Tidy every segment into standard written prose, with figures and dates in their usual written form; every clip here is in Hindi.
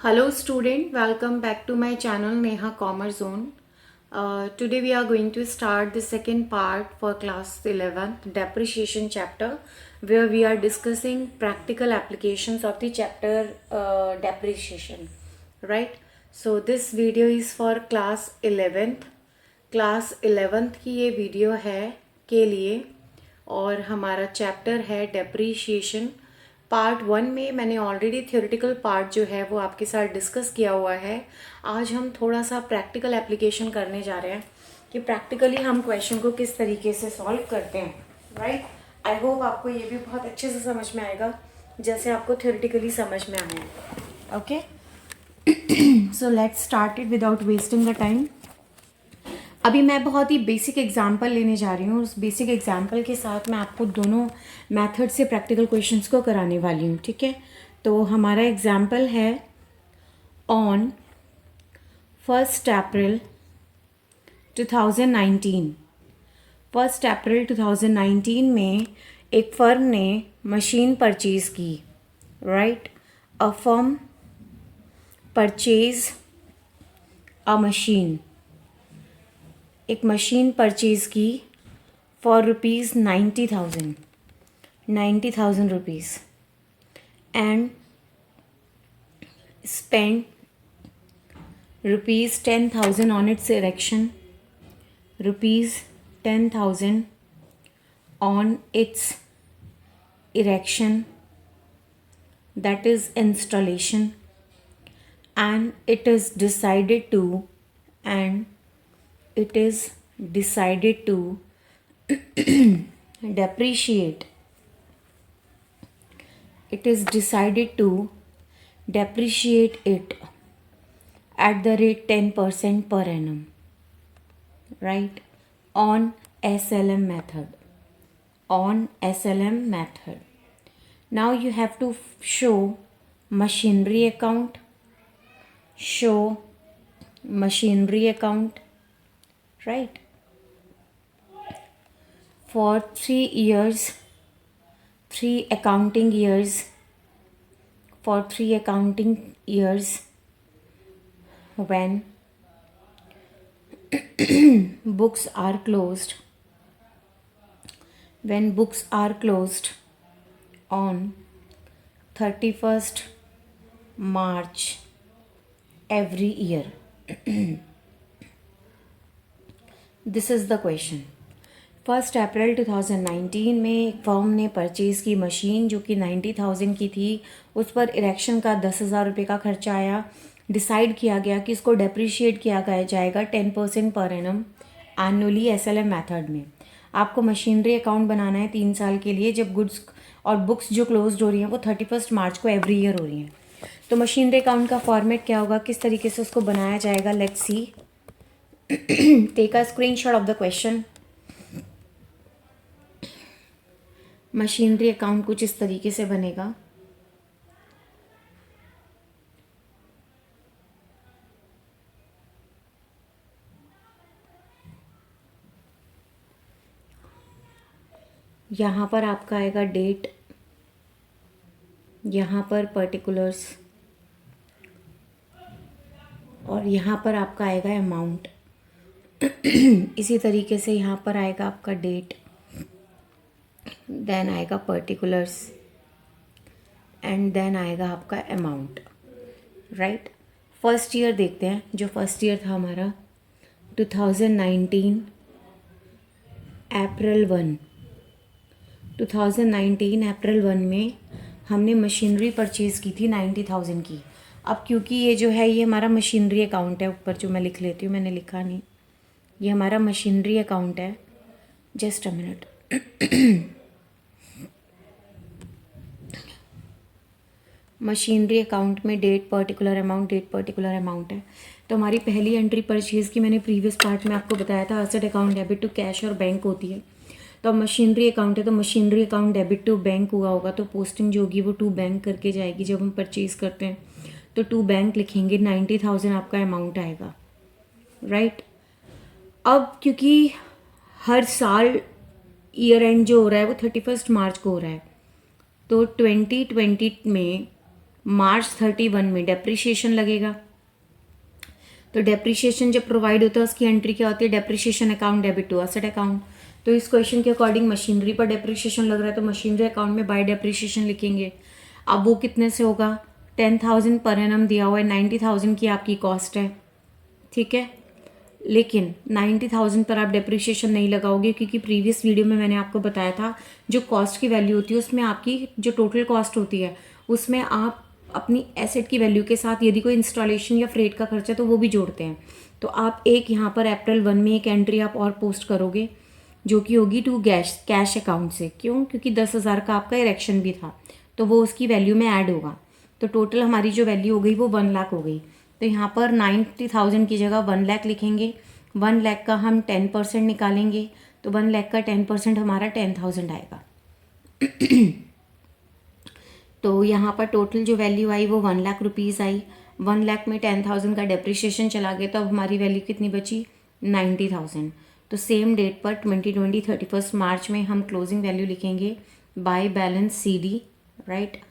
Hello student, welcome back to my channel Neha Commerce Zone. Today we are going to start the second part for class 11th depreciation chapter, where we are discussing practical applications of the chapter depreciation, right? So this video is for class 11th. Class 11th की ये वीडियो है के लिए और हमारा चैप्टर है डेप्रीशिएशन। पार्ट 1 में मैंने ऑलरेडी थ्योरेटिकल पार्ट जो है वो आपके साथ डिस्कस किया हुआ है। आज हम थोड़ा सा प्रैक्टिकल एप्लीकेशन करने जा रहे हैं कि प्रैक्टिकली हम क्वेश्चन को किस तरीके से सॉल्व करते हैं, राइट। आई होप आपको ये भी बहुत अच्छे से समझ में आएगा जैसे आपको थ्योरेटिकली समझ में आया है। Okay, so let's start it without wasting the time. अभी मैं बहुत ही बेसिक एग्जाम्पल लेने जा रही हूँ। उस बेसिक एग्जाम्पल के साथ मैं आपको दोनों मेथड से प्रैक्टिकल क्वेश्चंस को कराने वाली हूँ, ठीक है। तो हमारा एग्जाम्पल है ऑन 1 अप्रैल 2019। 1 अप्रैल 2019 में एक फर्म ने मशीन परचेज़ की, right. A firm purchase a machine, एक मशीन परचेज़ की for rupees 90,000 rupees and spend rupees 10,000 on it's erection, rupees 10,000 on it's erection, that is installation, and it is decided to depreciate. It is decided to depreciate it at the rate 10% per annum, right, on SLM method. Now you have to show machinery account, right, for 3 years, 3 accounting years, when books are closed, on 31st March every year. This is the question. 1 अप्रैल 2019 में एक फर्म ने परचेज़ की मशीन जो कि 90,000 की थी। उस पर इरेक्शन का 10,000 रुपये का खर्चा आया। डिसाइड किया गया कि इसको डेप्रीशिएट किया जाएगा 10% per annum annually SLM method में। आपको मशीनरी अकाउंट बनाना है 3 साल के लिए, जब गुड्स और बुक्स जो क्लोज हो रही हैं वो 31 मार्च को एवरी ईयर हो रही हैं। तो मशीनरी अकाउंट का फॉर्मेट क्या होगा, किस तरीके से उसको बनाया जाएगा, let's see. Take a screenshot of the question. Machinery account कुछ इस तरीके से बनेगा। यहाँ पर आपका आएगा डेट, यहाँ पर पर्टिकुलर्स, और यहाँ पर आपका आएगा अमाउंट। इसी तरीके से यहाँ पर आएगा आपका डेट, देन आएगा पर्टिकुलर्स एंड देन आएगा आपका अमाउंट, राइट। फर्स्ट ईयर देखते हैं। जो फर्स्ट ईयर था हमारा 2019 अप्रैल 1 में हमने मशीनरी परचेज़ की थी 90,000 की। अब क्योंकि ये जो है ये हमारा मशीनरी अकाउंट है, ऊपर जो मैं लिख लेती हूँ, मैंने लिखा नहीं, ये हमारा मशीनरी अकाउंट है। Just a minute. Machinery account में डेट पर्टिकुलर अमाउंट है। तो हमारी पहली एंट्री परचेज़ की मैंने प्रीवियस पार्ट में आपको बताया था, asset account debit to cash और बैंक होती है। तो अब मशीनरी अकाउंट है तो machinery account debit to bank हुआ होगा, तो पोस्टिंग जो होगी वो टू बैंक करके जाएगी। जब हम परचेज़ करते हैं तो टू बैंक लिखेंगे, 90,000 आपका अमाउंट आएगा, राइट। अब क्योंकि हर साल ईयर एंड जो हो रहा है वो 31 मार्च को हो रहा है, तो 2020 में मार्च 31 में डेप्रिसिएशन लगेगा। तो डेप्रिसिएशन जब प्रोवाइड होता है उसकी एंट्री क्या होती है, depreciation account debit to asset account. तो इस क्वेश्चन के अकॉर्डिंग मशीनरी पर डेप्रिसिएशन लग रहा है तो मशीनरी अकाउंट में बाय डेप्रिसिएशन लिखेंगे। अब वो कितने से होगा, 10,000 पर एनम दिया हुआ है, 90,000 की आपकी कॉस्ट है, ठीक है। लेकिन 90,000 पर आप डेप्रिसिएशन नहीं लगाओगे क्योंकि प्रीवियस वीडियो में मैंने आपको बताया था जो कॉस्ट की वैल्यू होती है उसमें आपकी जो टोटल कॉस्ट होती है उसमें आप अपनी एसेट की वैल्यू के साथ यदि कोई इंस्टॉलेशन या फ्रेट का खर्चा तो वो भी जोड़ते हैं। तो आप एक यहाँ पर अप्रैल 1 में एक एंट्री आप और पोस्ट करोगे जो कि होगी टू कैश अकाउंट से। क्यों, क्योंकि 10,000 का आपका इरेक्शन भी था तो वो उसकी वैल्यू में ऐड होगा। तो टोटल हमारी जो वैल्यू हो गई वो 1 लाख हो गई। तो यहाँ पर 90,000 की जगह 1 लाख लिखेंगे। 1 लाख का हम 10% निकालेंगे तो 1 लाख का 10% हमारा 10,000 आएगा। तो यहाँ पर टोटल जो वैल्यू आई वो 1 लाख रुपीज़ आई। 1 लाख में 10,000 का डेप्रिसिएशन चला गया तो अब हमारी वैल्यू कितनी बची, 90,000। तो सेम डेट पर 2020 31 मार्च में हम क्लोजिंग वैल्यू लिखेंगे बाय बैलेंस CD, राइट।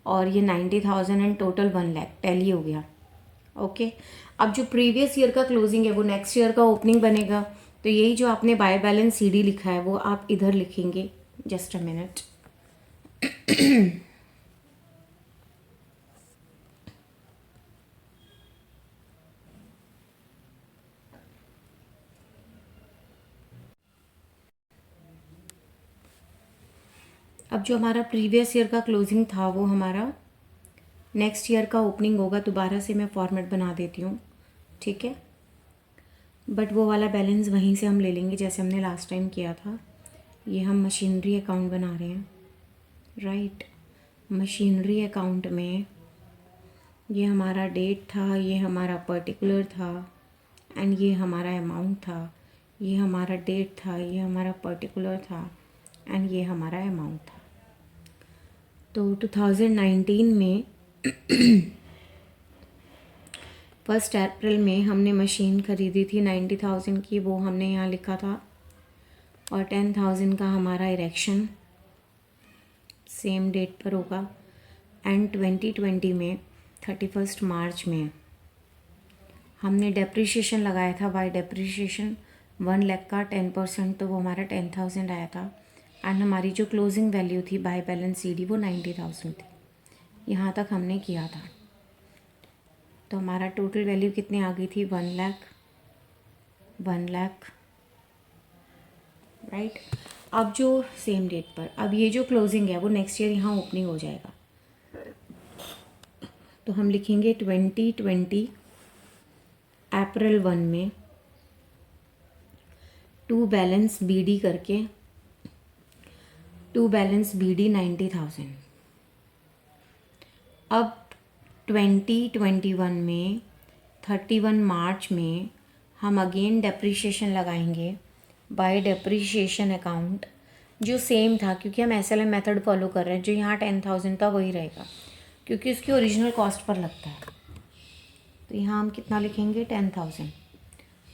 और ये 90,000 एंड टोटल 1 लाख टैली हो गया, ओके। अब जो प्रीवियस ईयर का क्लोजिंग है वो नेक्स्ट ईयर का ओपनिंग बनेगा। तो यही जो आपने बाय बैलेंस CD लिखा है वो आप इधर लिखेंगे। Just a minute. अब जो हमारा प्रीवियस ईयर का क्लोजिंग था वो हमारा नेक्स्ट ईयर का ओपनिंग होगा। दोबारा से मैं फॉर्मेट बना देती हूँ, ठीक है। बट वो वाला बैलेंस वहीं से हम ले लेंगे जैसे हमने लास्ट टाइम किया था। ये हम मशीनरी अकाउंट बना रहे हैं, राइट। मशीनरी अकाउंट में ये हमारा डेट था, ये हमारा पर्टिकुलर था एंड ये हमारा अमाउंट था। ये हमारा डेट था, ये हमारा पर्टिकुलर था एंड ये हमारा अमाउंट था। तो 2019 में 1 अप्रैल में हमने मशीन ख़रीदी थी 90,000 की, वो हमने यहाँ लिखा था। और 10,000 का हमारा इरेक्शन सेम डेट पर होगा। एंड 2020 में 31 मार्च में हमने डेप्रिसिएशन लगाया था बाय डेप्रिसिएशन 1 लाख का 10%, तो वो हमारा 10,000 आया था। एंड हमारी जो क्लोजिंग वैल्यू थी बाय बैलेंस CD वो 90,000 थी। यहाँ तक हमने किया था। तो हमारा टोटल वैल्यू कितनी आ गई थी, 1 लाख, 1 लाख, राइट। अब जो सेम डेट पर अब ये जो क्लोजिंग है वो नेक्स्ट ईयर यहाँ ओपनिंग हो जाएगा। तो हम लिखेंगे 2020 अप्रैल 1 में टू बैलेंस BD करके, टू बैलेंस BD 90,000। अब 2021 में 31 मार्च में हम अगेन डेप्रिसिएशन लगाएंगे बाय डेप्रिसिएशन अकाउंट, जो सेम था क्योंकि हम SLM मेथड फॉलो कर रहे हैं। जो यहाँ 10,000 था वही रहेगा क्योंकि उसकी ओरिजिनल कॉस्ट पर लगता है। तो यहाँ हम कितना लिखेंगे, 10,000।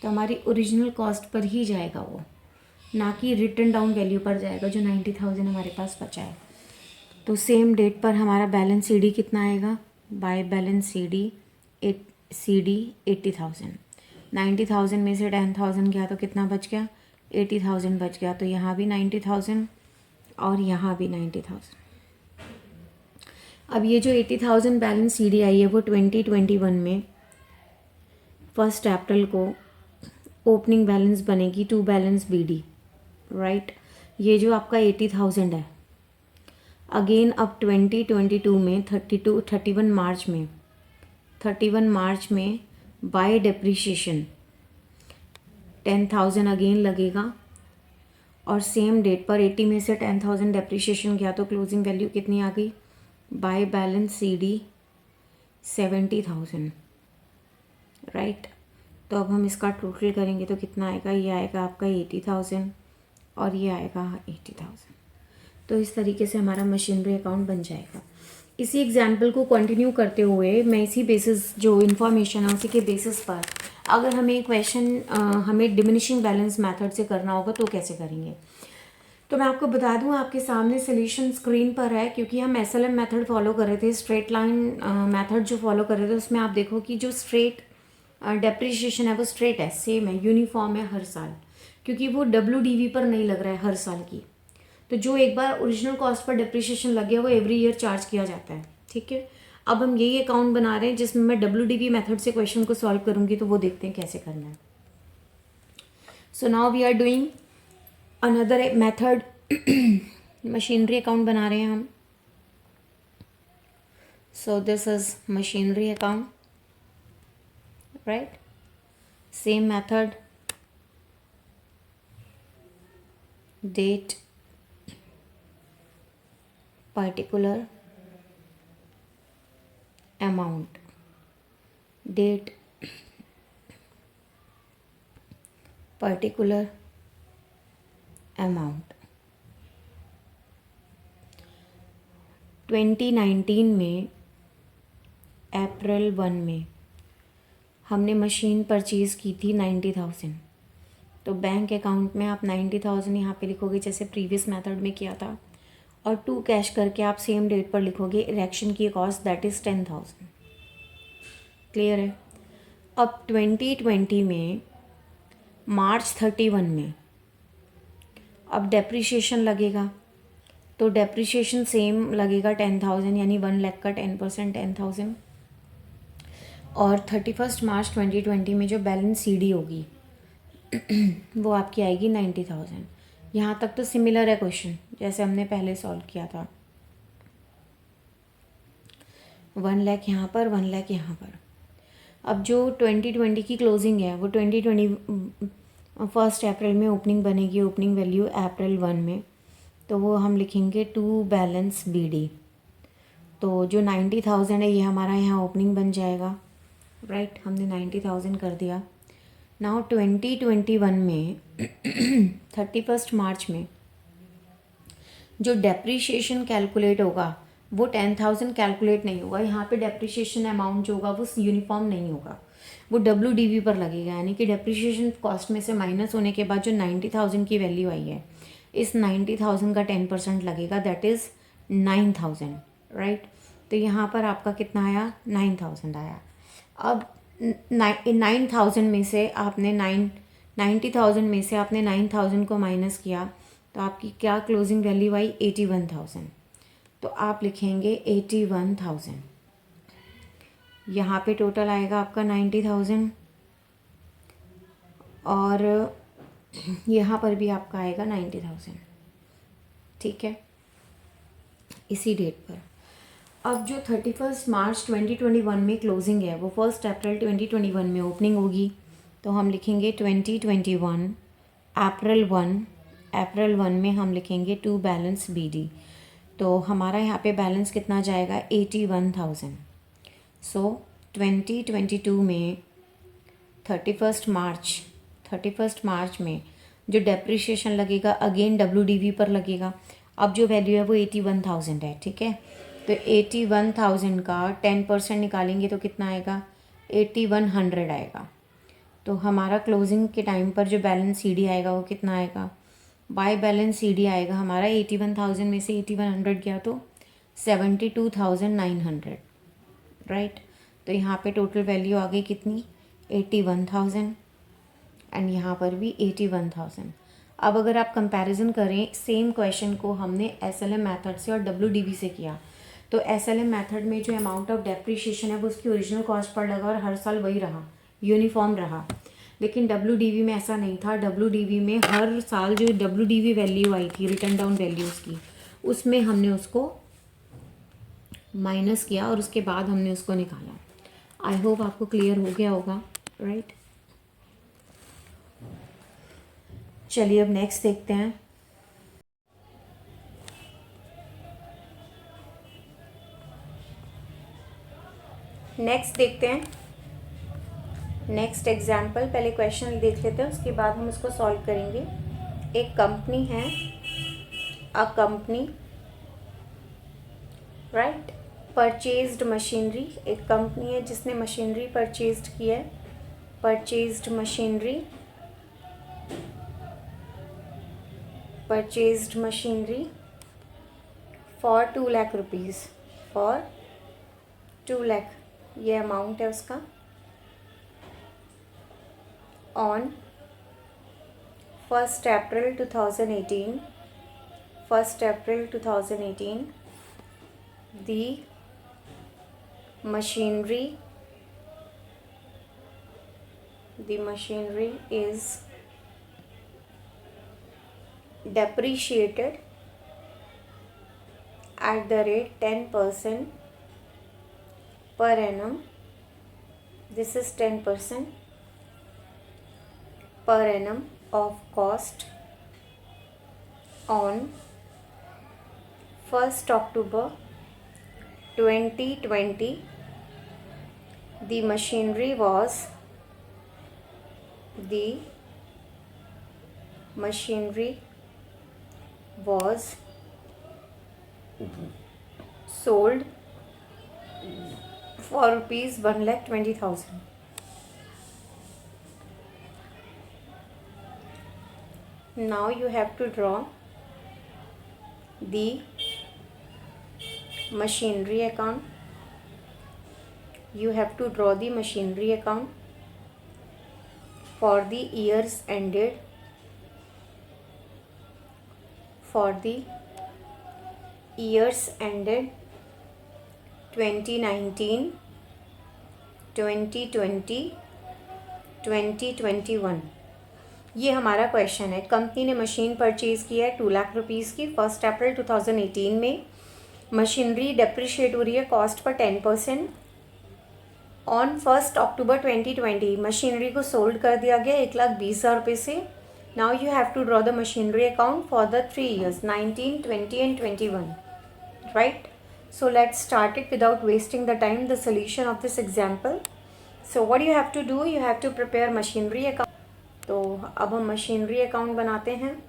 तो हमारी ओरिजिनल कॉस्ट पर ही जाएगा वो, ना कि रिटर्न डाउन वैल्यू पर जाएगा जो 90,000 हमारे पास बचा है। तो सेम डेट पर हमारा बैलेंस CD कितना आएगा, बाय बैलेंस CD 80,000। 90,000 में से 10,000 गया तो कितना बच गया, 80,000 बच गया। तो यहाँ भी 90,000 और यहाँ भी 90,000। अब ये जो 80,000 बैलेंस CD आई है वो 2021 में 1 अप्रैल को ओपनिंग बैलेंस बनेगी टू बैलेंस BD, राइट। ये जो आपका 80,000 है अगेन अब 2022 में 31 मार्च में बाय डेप्रिसिएशन 10,000 अगेन लगेगा। और सेम डेट पर 80 में से 10,000 डेप्रिसिएशन गया तो क्लोजिंग वैल्यू कितनी आ गई, बाय बैलेंस CD 70,000, राइट। तो अब हम इसका टोटल करेंगे तो कितना आएगा, ये आएगा आपका 80,000 और ये आएगा 80,000। तो इस तरीके से हमारा मशीनरी अकाउंट बन जाएगा। इसी एग्जाम्पल को कंटिन्यू करते हुए मैं इसी बेसिस जो इन्फॉर्मेशन है उसी के बेसिस पर अगर हमें क्वेश्चन हमें डिमिनिशिंग बैलेंस मेथड से करना होगा तो कैसे करेंगे। तो मैं आपको बता दूं, आपके सामने सोल्यूशन स्क्रीन पर है, क्योंकि हम एसएलएम मेथड फॉलो कर रहे थे, स्ट्रेट लाइन मेथड जो फॉलो कर रहे थे, उसमें आप देखो कि जो स्ट्रेट डेप्रिसिएशन है वो स्ट्रेट है, सेम है, यूनिफॉर्म है हर साल, क्योंकि वो डब्ल्यूडीवी पर नहीं लग रहा है हर साल की। तो जो एक बार ओरिजिनल कॉस्ट पर डेप्रिसिएशन लग गया वो एवरी ईयर चार्ज किया जाता है, ठीक है। अब हम यही अकाउंट बना रहे हैं जिसमें मैं डब्ल्यूडीवी मेथड से क्वेश्चन को सॉल्व करूंगी, तो वो देखते हैं कैसे करना है। So now we are doing another method, machinery account बना रहे हैं हम। So this is machinery account, right, same method, date, particular amount, date, particular amount। 2019 में अप्रैल 1 में हमने मशीन परचेज़ की थी 90,000। तो बैंक अकाउंट में आप 90,000 यहाँ पे लिखोगे जैसे प्रीवियस मेथड में किया था, और 2 कैश करके आप सेम डेट पर लिखोगे इरेक्शन की कॉस्ट, दैट इज़ 10,000। क्लियर है। अब 2020 में मार्च 31 में अब डेप्रिसिएशन लगेगा, तो डेप्रिसिएशन सेम लगेगा 10,000, यानी 1 लाख का 10% 10,000। और 31 मार्च 2020 में जो बैलेंस सीडी होगी वो आपकी आएगी 90,000। यहाँ तक तो सिमिलर है क्वेश्चन जैसे हमने पहले सॉल्व किया था, 1 लाख यहाँ पर, 1 लाख यहाँ पर। अब जो 2020 की क्लोजिंग है वो 2020 1 अप्रैल में ओपनिंग बनेगी, ओपनिंग वैल्यू अप्रैल 1 में, तो वो हम लिखेंगे टू बैलेंस बीडी। तो जो 90,000 है ये हमारा यहाँ ओपनिंग बन जाएगा, राइट, हमने 90,000 कर दिया। नाउ 2021 में 31 मार्च में जो डेप्रिसिएशन कैलकुलेट होगा वो 10,000 कैलकुलेट नहीं होगा, यहाँ पे डेप्रिसिएशन अमाउंट जो होगा वो यूनिफॉर्म नहीं होगा, वो डब्ल्यूडीवी पर लगेगा, यानी कि डेप्रिसिएशन कॉस्ट में से माइनस होने के बाद जो 90,000 की वैल्यू आई है, इस 90,000 का 10% लगेगा, दैट इज़ 9,000, राइट। तो यहाँ पर आपका कितना आया, 9,000 आया। अब 9,000 में से आपने 90,000 में से आपने 9,000 को माइनस किया, तो आपकी क्या क्लोजिंग वैल्यू आई, 81,000। तो आप लिखेंगे 81,000। यहाँ पे टोटल आएगा आपका 90,000, और यहाँ पर भी आपका आएगा 90,000, ठीक है, इसी डेट पर। अब जो 31 मार्च 2021 में क्लोजिंग है वो 1 अप्रैल 2021 में ओपनिंग होगी, तो हम लिखेंगे 2021 अप्रैल 1 में हम लिखेंगे टू बैलेंस बीडी। तो हमारा यहाँ पे बैलेंस कितना जाएगा, 81,000। सो 2022 में 31 मार्च में जो डेप्रिसिएशन लगेगा अगेन डब्ल्यूडीवी पर लगेगा। अब जो वैल्यू है वो 81,000 है, ठीक है। तो 81,000 का 10% निकालेंगे तो कितना आएगा, 8100 आएगा। तो हमारा क्लोजिंग के टाइम पर जो बैलेंस सीडी आएगा वो कितना आएगा, बाय बैलेंस सीडी आएगा हमारा 81,000 में से 8100 गया तो 72,900, राइट। तो यहाँ पे टोटल वैल्यू आ गई कितनी, 81,000, एंड यहाँ पर भी 81,000। अब अगर आप कंपैरिजन करें, सेम क्वेश्चन को हमने एसएलएम मेथड से और डब्ल्यूडीवी से किया, तो एसएलएम मेथड में जो अमाउंट ऑफ डेप्रिसिएशन है वो उसकी ओरिजिनल कॉस्ट पर लगा और हर साल वही रहा, यूनिफॉर्म रहा। लेकिन डब्ल्यूडीवी में ऐसा नहीं था, डब्ल्यूडीवी में हर साल जो डब्ल्यूडीवी वैल्यू आई थी, रिटर्न डाउन वैल्यूज़ की, उसमें हमने उसको माइनस किया और उसके बाद हमने उसको निकाला। आई होप आपको क्लियर हो गया होगा, राइट। चलिए अब नेक्स्ट देखते हैं। नेक्स्ट देखते हैं, नेक्स्ट एग्जाम्पल। पहले क्वेश्चन देख लेते हैं, उसके बाद हम उसको सॉल्व करेंगे। एक कंपनी है, a company, right, purchased machinery. एक कंपनी है जिसने मशीनरी परचेज्ड की है, purchased machinery purchased machinery for 2 lakh rupees, for 2 lakh, ये अमाउंट है उसका। On 1st April 2018, 1st April 2018, the machinery is depreciated at the rate 10% per annum. This is 10% per annum of cost on 1st October 2020. The machinery was sold for rupees 1,20,000. Now you have to draw the machinery account. You have to draw the machinery account for the years ended, for the years ended 2019, 2020, 2021. ये हमारा क्वेश्चन है। कंपनी ने मशीन परचेज़ किया है 2 लाख रुपीज़ की 1 अप्रैल 2018 में। मशीनरी डेप्रिशिएट हो रही है कॉस्ट पर 10%। ऑन 1 अक्टूबर 2020 मशीनरी को सोल्ड कर दिया गया 1,20,000 रुपये से। Now you have to draw the machinery account for the 3 years 19, 20 and 21. Right? So let's start it without wasting the time, the solution of this example. So what you have to do, you have to prepare machinery account. तो अब हम मशीनरी अकाउंट बनाते हैं।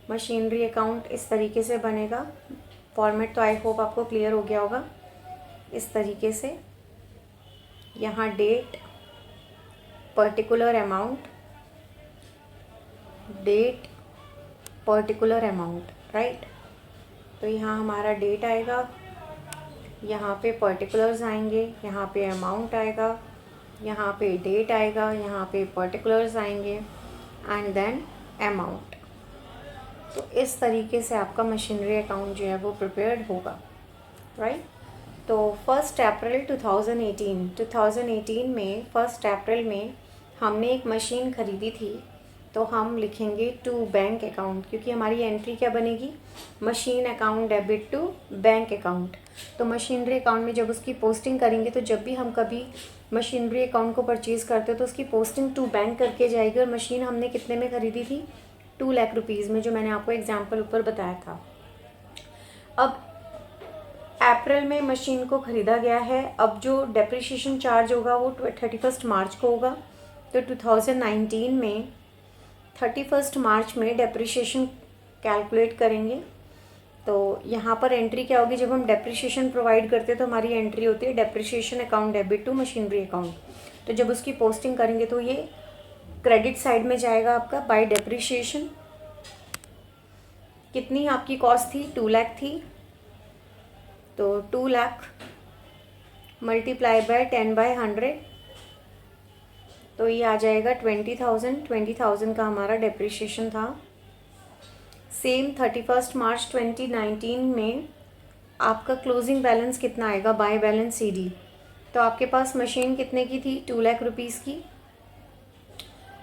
मशीनरी अकाउंट इस तरीके से बनेगा। फॉर्मेट तो आई होप आपको क्लियर हो गया होगा। इस तरीके से यहाँ date, particular amount, date, particular amount, right. तो यहाँ हमारा डेट आएगा, यहाँ पे पर्टिकुलर्स आएंगे, यहाँ पे अमाउंट आएगा, यहाँ पे डेट आएगा, यहाँ पे पर्टिकुलर्स आएंगे एंड देन अमाउंट। तो इस तरीके से आपका मशीनरी अकाउंट जो है वो प्रिपेयर्ड होगा, राइट। तो 1 अप्रैल 2018 में 1 अप्रैल में हमने एक मशीन ख़रीदी थी, तो हम लिखेंगे टू बैंक अकाउंट, क्योंकि हमारी एंट्री क्या बनेगी, machine account debit to bank account. तो मशीनरी अकाउंट में जब उसकी पोस्टिंग करेंगे, तो जब भी हम कभी मशीनरी अकाउंट को परचेज़ करते हैं तो उसकी पोस्टिंग टू बैंक करके जाएगी। और मशीन हमने कितने में ख़रीदी थी, 2 लाख रुपीज़ में, जो मैंने आपको एग्जाम्पल ऊपर बताया था। अब अप्रैल में मशीन को ख़रीदा गया है। अब जो डेप्रिसिएशन चार्ज होगा वो 31 मार्च को होगा। तो 2019 में 31 मार्च में डेप्रिसिएशन कैलकुलेट करेंगे। तो यहाँ पर एंट्री क्या होगी, जब हम डेप्रिसिएशन प्रोवाइड करते हैं तो हमारी एंट्री होती है depreciation account debit to machinery account. तो जब उसकी पोस्टिंग करेंगे तो ये क्रेडिट साइड में जाएगा आपका बाय डेप्रिसिएशन। कितनी आपकी कॉस्ट थी, 2 लाख थी, तो 2 लाख मल्टीप्लाई बाय 10/100, तो ये आ जाएगा 20,000 का हमारा डेप्रिसिएशन था। सेम 31 मार्च 2019 में आपका क्लोजिंग बैलेंस कितना आएगा बाय बैलेंस सीडी। तो आपके पास मशीन कितने की थी, 2 लाख रुपीज़ की,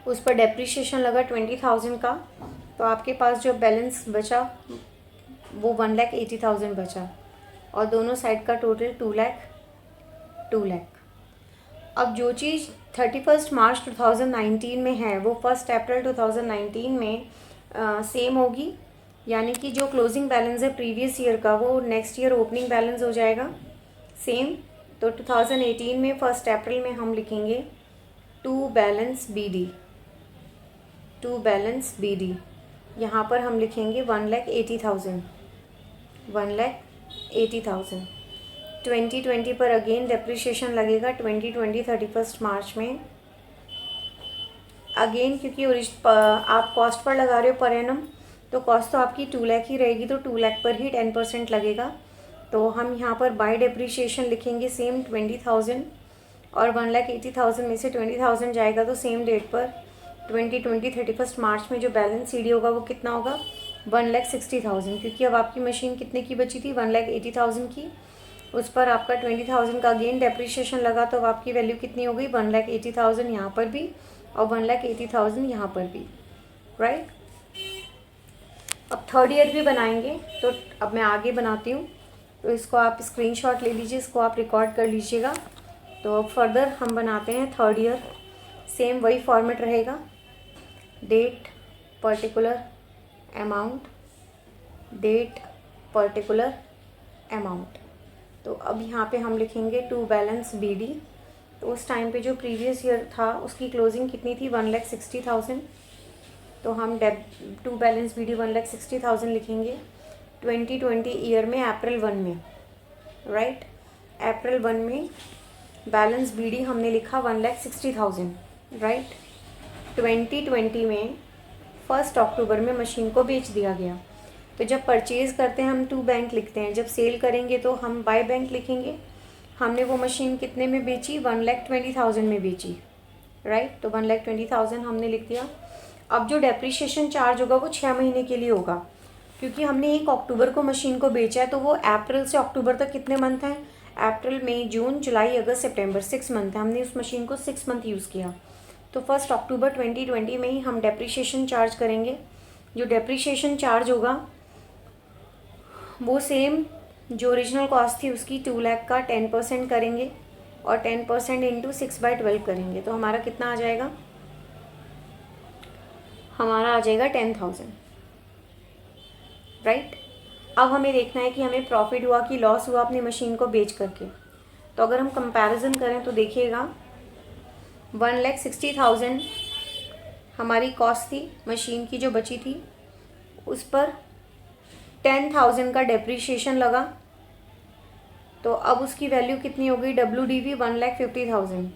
उस पर डेप्रिसिएशन लगा 20,000 का, तो आपके पास जो बैलेंस बचा वो 1,80,000 बचा, और दोनों साइड का टोटल 2 लाख। अब जो चीज़ 31 मार्च 2019 में है वो 1 अप्रैल 2019 में सेम होगी, यानी कि जो क्लोजिंग बैलेंस है प्रीवियस ईयर का वो नेक्स्ट ईयर ओपनिंग बैलेंस हो जाएगा सेम। तो 2018 में 1 अप्रैल में हम लिखेंगे टू बैलेंस बी डी। यहाँ पर हम लिखेंगे 1,80,000। 2020 पर अगेन डेप्रिसिएशन लगेगा 2020 31 मार्च में अगेन, क्योंकि आप कॉस्ट पर लगा रहे हो पर एनम, तो कॉस्ट तो आपकी 2 लाख ही रहेगी, तो 2 लाख पर ही 10% लगेगा। तो हम यहाँ पर बाय डेप्रीशिएशन लिखेंगे सेम 20,000, और 1,80,000 में से 20,000 जाएगा तो सेम डेट पर 31 मार्च में जो बैलेंस सी डी होगा वो कितना होगा, 1,60,000, क्योंकि अब आपकी मशीन कितने की बची थी, 1,80,000 की। उस पर आपका 20,000 का अगेन डेप्रीशिएशन लगा, तो अब आपकी वैल्यू कितनी हो गई, 1,80,000 यहाँ पर भी और 1,80,000 यहाँ पर भी, राइट। अब थर्ड ईयर भी बनाएंगे, तो अब मैं आगे बनाती हूँ, तो इसको आप स्क्रीनशॉट ले लीजिए, इसको आप रिकॉर्ड कर लीजिएगा। तो अब फर्दर हम बनाते हैं थर्ड ईयर, सेम वही फॉर्मेट रहेगा, date particular amount, date particular amount. तो अब यहाँ पे हम लिखेंगे टू बैलेंस बी डी। तो उस टाइम पे जो प्रीवियस ईयर था उसकी क्लोजिंग कितनी थी, 1,60,000, तो हम टू बैलेंस बी डी 1,60,000 लिखेंगे 2020 ईयर में, अप्रैल 1 में, राइट। अप्रैल 1 में बैलेंस बी डी हमने लिखा 1,60,000, राइट। 2020 में 1 अक्टूबर में मशीन को बेच दिया गया। तो जब परचेज़ करते हैं हम टू बैंक लिखते हैं, जब सेल करेंगे तो हम बाय बैंक लिखेंगे। हमने वो मशीन कितने में बेची, 1,20,000 में बेची, राइट। तो 1,20,000 हमने लिख दिया। अब जो डेप्रीशिएशन चार्ज होगा वो 6 महीने के लिए होगा, क्योंकि हमने 1 अक्टूबर को मशीन को बेचा है, तो वो अप्रैल से अक्टूबर तक कितने मंथ हैं, अप्रैल मई जून जुलाई अगस्त सितंबर, 6 मंथ है। हमने उस मशीन को 6 मंथ यूज़ किया। तो 1 अक्टूबर 2020 में ही हम डेप्रीशिएशन चार्ज करेंगे। जो डेप्रीशिएशन चार्ज होगा वो सेम जो ओरिजिनल कॉस्ट थी उसकी 2 लाख का 10% करेंगे, और 10% इंटू 6/12 करेंगे, तो हमारा कितना आ जाएगा, हमारा आ जाएगा 10,000, राइट। अब हमें देखना है कि हमें प्रॉफिट हुआ कि लॉस हुआ अपनी मशीन को बेच करके। तो अगर हम कंपैरिजन करें तो देखिएगा 1,60,000 हमारी कॉस्ट थी मशीन की जो बची थी, उस पर 10,000 का डेप्रीशिएशन लगा, तो अब उसकी वैल्यू कितनी हो गई, WDV 1,50,000।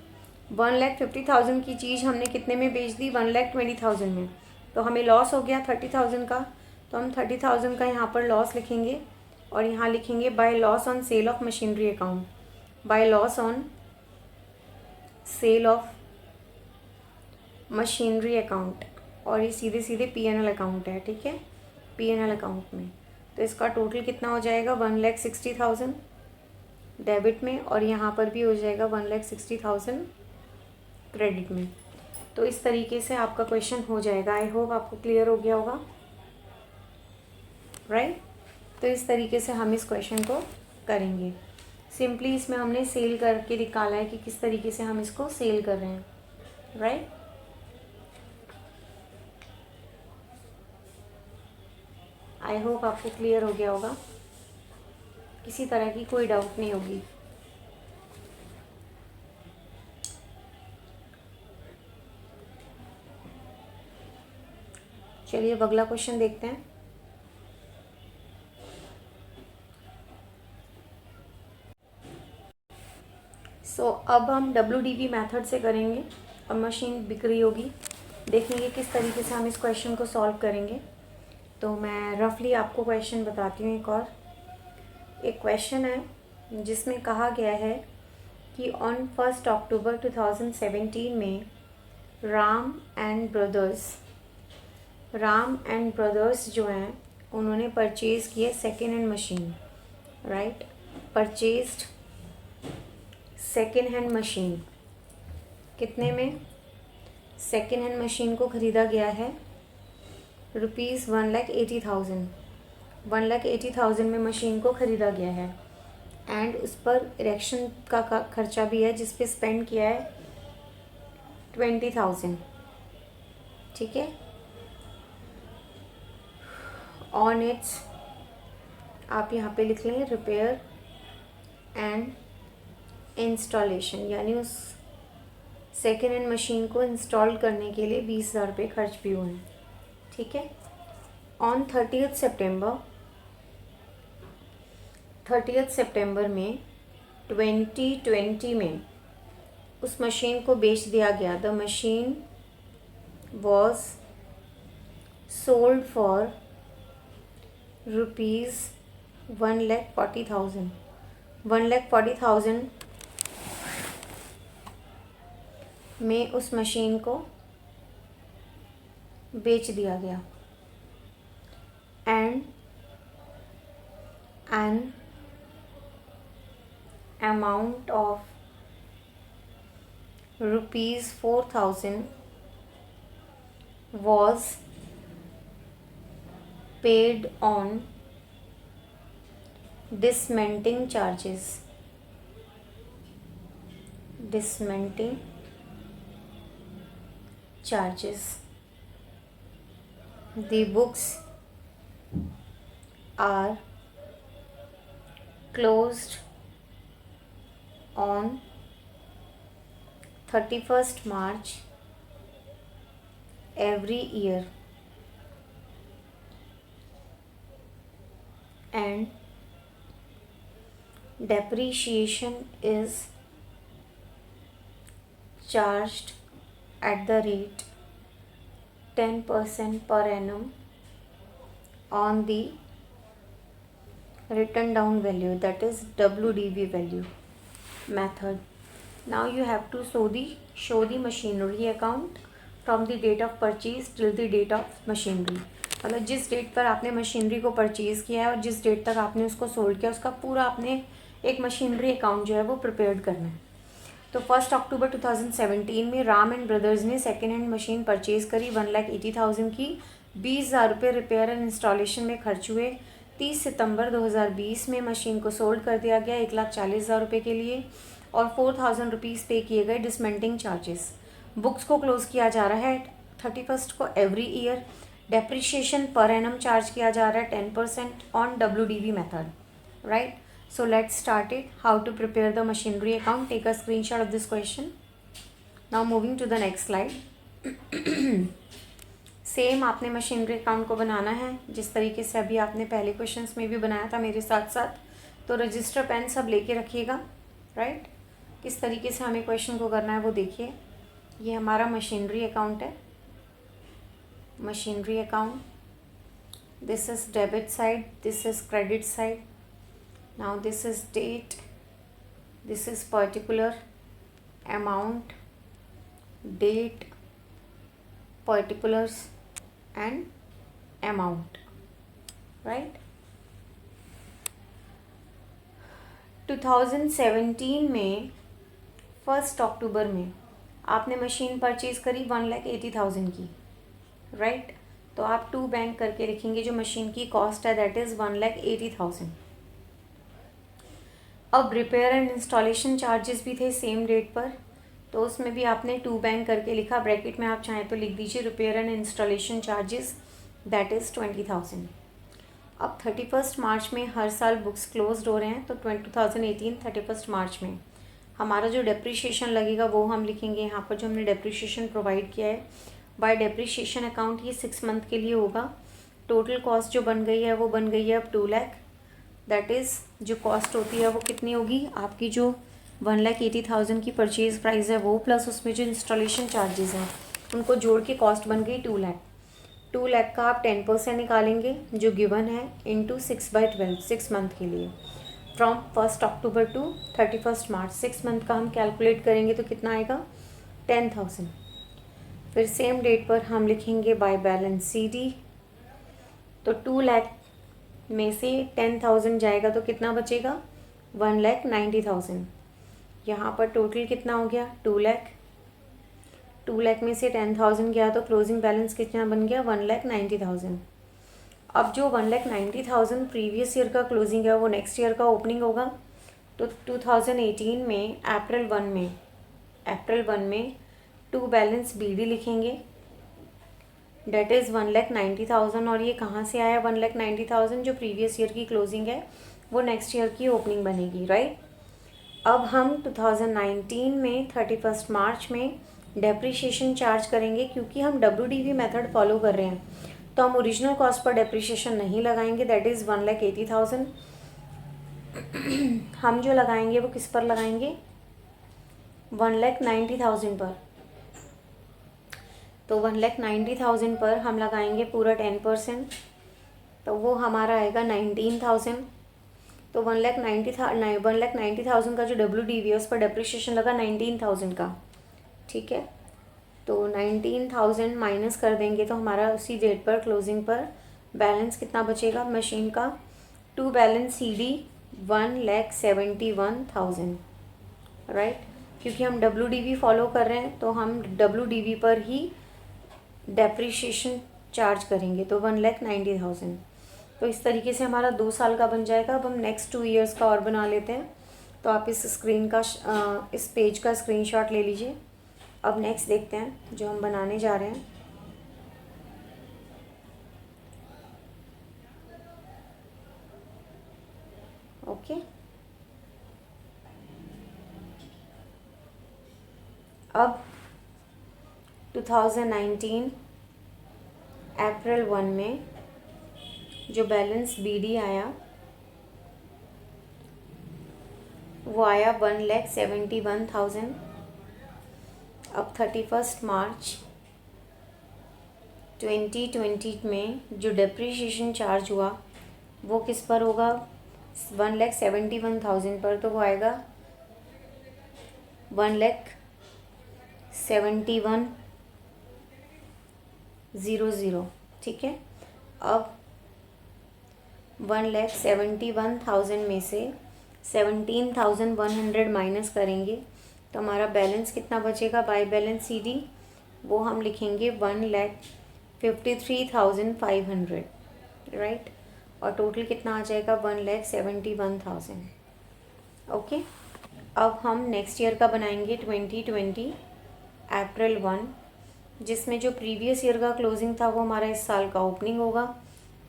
1,50,000 की चीज़ हमने कितने में बेच दी, 1,20,000 में। तो हमें लॉस हो गया 30,000 का, तो हम 30,000 का यहाँ पर लॉस लिखेंगे, और यहाँ लिखेंगे by loss on sale of machinery account, by loss on sale of machinery account, और ये सीधे सीधे P&L अकाउंट है, ठीक है, P&L अकाउंट में। तो इसका टोटल कितना हो जाएगा, 1,60,000 डेबिट में, और यहाँ पर भी हो जाएगा 1,60,000 क्रेडिट में। तो इस तरीके से आपका क्वेश्चन हो जाएगा। आई होप आपको क्लियर हो गया होगा, राइट। तो इस तरीके से हम इस क्वेश्चन को करेंगे। सिंपली इसमें हमने सेल करके निकाला है कि किस तरीके से हम इसको सेल कर रहे हैं, राइट। आई होप आपको क्लियर हो गया होगा, किसी तरह की कोई डाउट नहीं होगी। चलिए अब अगला क्वेश्चन देखते हैं। अब हम WDV मेथड से करेंगे। अब मशीन बिक रही होगी, देखेंगे किस तरीके से हम इस क्वेश्चन को सॉल्व करेंगे। तो मैं रफली आपको क्वेश्चन बताती हूँ। एक क्वेश्चन है जिसमें कहा गया है कि ऑन 1 अक्टूबर 2017 में राम एंड ब्रदर्स जो हैं उन्होंने परचेज़ किए second hand machine, right. Purchased second hand machine, कितने में, सेकेंड हैंड मशीन को ख़रीदा गया है रुपीज़ 1,80,000। 1,80,000 में मशीन को ख़रीदा गया है, एंड उस पर इरेक्शन का खर्चा भी है जिस पे स्पेंड किया है 20,000, ठीक है। ऑन इट्स, आप यहाँ पे लिख लें रिपेयर एंड इंस्टॉलेशन, यानी उस सेकेंड हैंड मशीन को इंस्टॉल करने के लिए 20,000 रुपये खर्च भी हुए हैं, ठीक है। ऑन 30th सितंबर में 2020 में उस मशीन को बेच दिया गया। The machine was sold for ₹1,40,000 1,40,000 में उस मशीन को बेच दिया गया and an amount of ₹4,000 was paid on dismantling charges. The books are closed on 31st March every year and depreciation is charged at the rate 10% per annum on the written down value, that is WDV value method. Now you have to show the machinery account from the date of purchase till the date of machinery. मतलब जिस डेट पर आपने मशीनरी को परचेज़ किया है और जिस डेट तक आपने उसको सोल्ड किया उसका पूरा आपने एक मशीनरी अकाउंट जो है वो प्रिपेयर करना है. तो 1 अक्टूबर 2017 में राम एंड ब्रदर्स ने सेकेंड हैंड मशीन परचेज़ करी 1,80,000 की. 20,000 रुपये रिपेयर एंड इंस्टॉलेशन में खर्च हुए. 30 सितंबर 2020 में मशीन को सोल्ड कर दिया गया 1,40,000 रुपये के लिए और 4,000 रुपीज़ पे किए गए डिसमेंटलिंग चार्जेस. बुक्स को क्लोज किया जा रहा है 31st को every year. Depreciation per annum charge किया जा रहा है 10% on WDV method. Right, so let's start it. How to prepare the machinery account. Take a screenshot of this question. Now moving to the next slide. Same आपने मशीनरी अकाउंट को बनाना है जिस तरीके से अभी आपने पहले क्वेश्चंस में भी बनाया था मेरे साथ साथ. तो रजिस्टर पेन सब लेके रखिएगा. राइट, किस तरीके से हमें क्वेश्चन को करना है वो देखिए. ये हमारा मशीनरी अकाउंट है. Machinery account, this is debit side, this is credit side. Now this is date, this is particular, amount, date, particulars and amount. Right, 2017 में 1 अक्टूबर में आपने मशीन परचेज़ करी 1,80,000 की. राइट, तो आप 2 बैंक करके लिखेंगे जो मशीन की कॉस्ट है, दैट इज़ 1,80,000. अब रिपेयर एंड इंस्टॉलेशन चार्जेस भी थे सेम डेट पर, तो उसमें भी आपने 2 बैंक करके लिखा. ब्रैकेट में आप चाहें तो लिख दीजिए repair and installation charges, that is 20,000. अब 31st मार्च में हर साल बुक्स क्लोज्ड हो रहे हैं, तो 2018 31st मार्च में हमारा जो डेप्रिशिएशन लगेगा वो हम लिखेंगे यहाँ पर जो हमने डेप्रिशिएशन प्रोवाइड किया है बाय डेप्रिशिएशन अकाउंट. ये 6 मंथ के लिए होगा. टोटल कॉस्ट जो बन गई है वो बन गई है अब 2 लाख. दैट इज़ जो कॉस्ट होती है वो कितनी होगी, आपकी जो 1,80,000 की परचेज़ प्राइस है वो प्लस उसमें जो इंस्टॉलेशन चार्जेस हैं उनको जोड़ के कॉस्ट बन गई 2 लाख. 2 लाख का आप 10% निकालेंगे जो गिवन है इंटू 6/12 6 मंथ के लिए. From 1 October to 31st March 6 month का हम कैलकुलेट करेंगे तो कितना आएगा 10,000. फिर सेम डेट पर हम लिखेंगे बाय बैलेंस CD. तो 2 लाख में से 10,000 जाएगा तो कितना बचेगा 1,90,000. यहाँ पर टोटल कितना हो गया 2 लाख. 2 लाख में से 10,000 गया तो क्लोजिंग बैलेंस कितना बन गया 1,90,000. अब जो 1,90,000 प्रीवियस ईयर का क्लोजिंग है वो नेक्स्ट ईयर का ओपनिंग होगा. तो 2018 में अप्रैल 1 में 2 बैलेंस BD लिखेंगे, डेट इज़ 1,90,000. और ये कहाँ से आया 1,90,000, जो प्रीवियस ईयर की क्लोजिंग है वो नेक्स्ट ईयर की ओपनिंग बनेगी. राइट, अब हम 2019 में 31st मार्च में डेप्रिशिएशन चार्ज करेंगे. क्योंकि हम WDV मेथड फॉलो कर रहे हैं तो हम ओरिजिनल कॉस्ट पर डेप्रिशिएशन नहीं लगाएंगे, दैट इज़ 1,80,000. हम जो लगाएंगे वो किस पर लगाएंगे 1,90,000 पर. तो 1,90,000 पर हम लगाएंगे पूरा 10%. तो वो हमारा आएगा 19,000। तो 1,90,000 का जो WDV है उस पर डेप्रिसिएशन लगा 19,000 का, ठीक है। तो 19,000 माइनस कर देंगे तो हमारा उसी डेट पर क्लोजिंग पर बैलेंस कितना बचेगा मशीन का, टू बैलेंस CD 1,71,000, राइट। क्योंकि हम WDV फॉलो कर रहे हैं तो हम WDV पर ही डेप्रिसिएशन चार्ज करेंगे, तो 1,90,000। तो इस तरीके से हमारा 2 साल का बन जाएगा। अब हम नेक्स्ट 2 ईयर्स का और बना लेते हैं। तो आप इस पेज का स्क्रीनशॉट ले लीजिए। अब नेक्स्ट देखते हैं जो हम बनाने जा रहे हैं। ओके, अब 2019 अप्रैल 1 में जो बैलेंस BD आया वो आया 1,71,000। अब 31 मार्च 2020 में जो डेप्रिसिएशन चार्ज हुआ वो किस पर होगा, 1,71,000 पर। तो वो आएगा 1,71,000, ठीक है। अब 1,71,000 में से 17,100 माइनस करेंगे तो हमारा बैलेंस कितना बचेगा बाय बैलेंस CD, वो हम लिखेंगे 1,53,500, राइट। और टोटल कितना आ जाएगा 1,71,000। ओके, अब हम नेक्स्ट ईयर का बनाएंगे 2020 अप्रैल 1, जिसमें जो प्रीवियस ईयर का क्लोजिंग था वो हमारा इस साल का ओपनिंग होगा।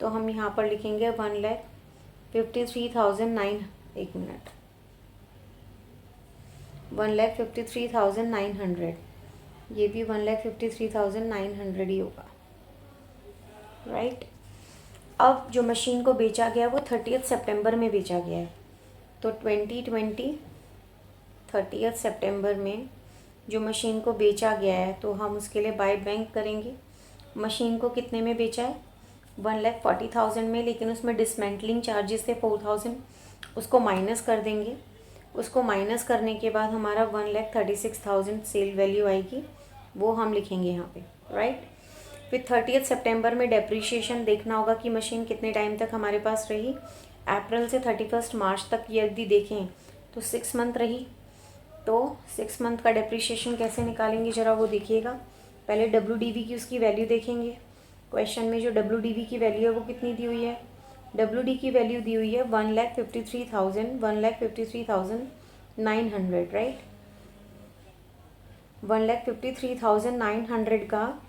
तो हम यहाँ पर लिखेंगे 1,53,900, एक मिनट, 1,53,900, ये भी 1,53,900 ही होगा, राइट। अब जो मशीन को बेचा गया वो 30 सितंबर में बेचा गया है। तो 2020 30 सितंबर में जो मशीन को बेचा गया है तो हम उसके लिए बाय बैंक करेंगे। मशीन को कितने में बेचा है, 1,40,000 में, लेकिन उसमें डिसमेंटलिंग चार्जेस थे 4,000, उसको माइनस कर देंगे। उसको माइनस करने के बाद हमारा 1,36,000 सेल वैल्यू आएगी, वो हम लिखेंगे यहाँ पे, राइट। फिर 30 सितंबर में डेप्रिसिएशन देखना होगा कि मशीन कितने टाइम तक हमारे पास रही। अप्रैल से 31 मार्च तक यदि देखें तो 6 मंथ रही। तो 6 मंथ का डेप्रिसिएशन कैसे निकालेंगे ज़रा वो देखिएगा। पहले WDV की उसकी वैल्यू देखेंगे। क्वेश्चन में जो WDV की वैल्यू है वो कितनी दी हुई है, WD की वैल्यू दी हुई है 1,53,900, राइट। 1,53,900 का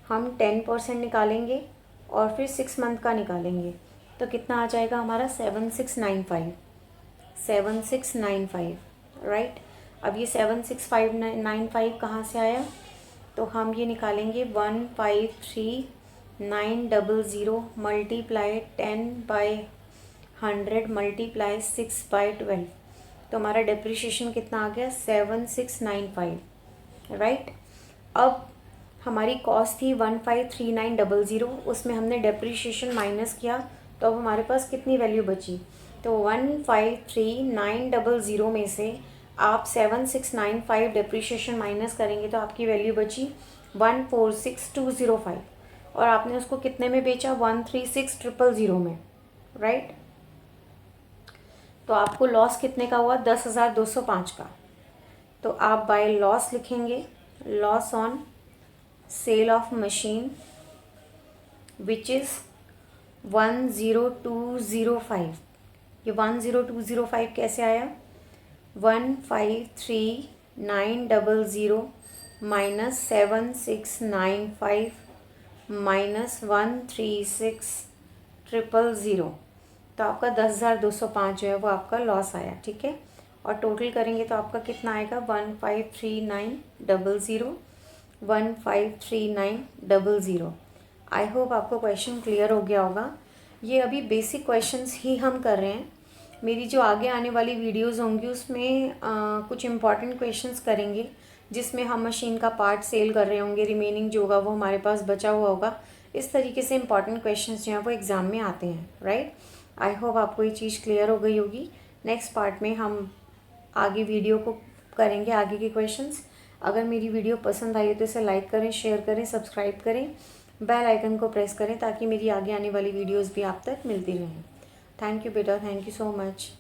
हम 10% निकालेंगे और फिर 6 मंथ का निकालेंगे तो कितना आ जाएगा हमारा 7695, राइट। अब ये 7695 कहाँ से आया, तो हम ये निकालेंगे 153,900 मल्टीप्लाई 10/100 मल्टीप्लाई 6/12, तो हमारा डेप्रिसिएशन कितना आ गया 7695, राइट। अब हमारी कॉस्ट थी 1,53,900, उसमें हमने डेप्रिसिएशन माइनस किया तो अब हमारे पास कितनी वैल्यू बची, तो 1,53,900 में से आप 7695 डेप्रिसिएशन माइनस करेंगे तो आपकी वैल्यू बची 1,46,205, और आपने उसको कितने में बेचा 1,36,000 में, राइट। तो आपको लॉस कितने का हुआ 10,205 का। तो आप बाय लॉस लिखेंगे, loss on sale of machine which is 1,0205। ये 1,0205 कैसे आया, 1,53,900 माइनस 7695 माइनस 1,36,000, तो आपका 10,205 जो है वो आपका लॉस आया, ठीक है। और टोटल करेंगे तो आपका कितना आएगा 1,53,900, 1,53,900। आई होप आपको क्वेश्चन क्लियर हो गया होगा। ये अभी बेसिक क्वेश्चंस ही हम कर रहे हैं। मेरी जो आगे आने वाली वीडियोस होंगी उसमें कुछ इम्पॉर्टेंट क्वेश्चंस करेंगे जिसमें हम मशीन का पार्ट सेल कर रहे होंगे, रिमेनिंग जो होगा वो हमारे पास बचा हुआ होगा। इस तरीके से इंपॉर्टेंट क्वेश्चंस जो हैं वो एग्ज़ाम में आते हैं, राइट। आई होप आपको ये चीज़ क्लियर हो गई होगी। नेक्स्ट पार्ट में हम आगे वीडियो को करेंगे, आगे के क्वेश्चंस। अगर मेरी वीडियो पसंद आई हो तो इसे लाइक करें, शेयर करें, सब्सक्राइब करें, बेल आइकन को प्रेस करें ताकि मेरी आगे आने वाली वीडियोस भी आप तक मिलती रहें। थैंक यू बेटा, थैंक यू सो मच।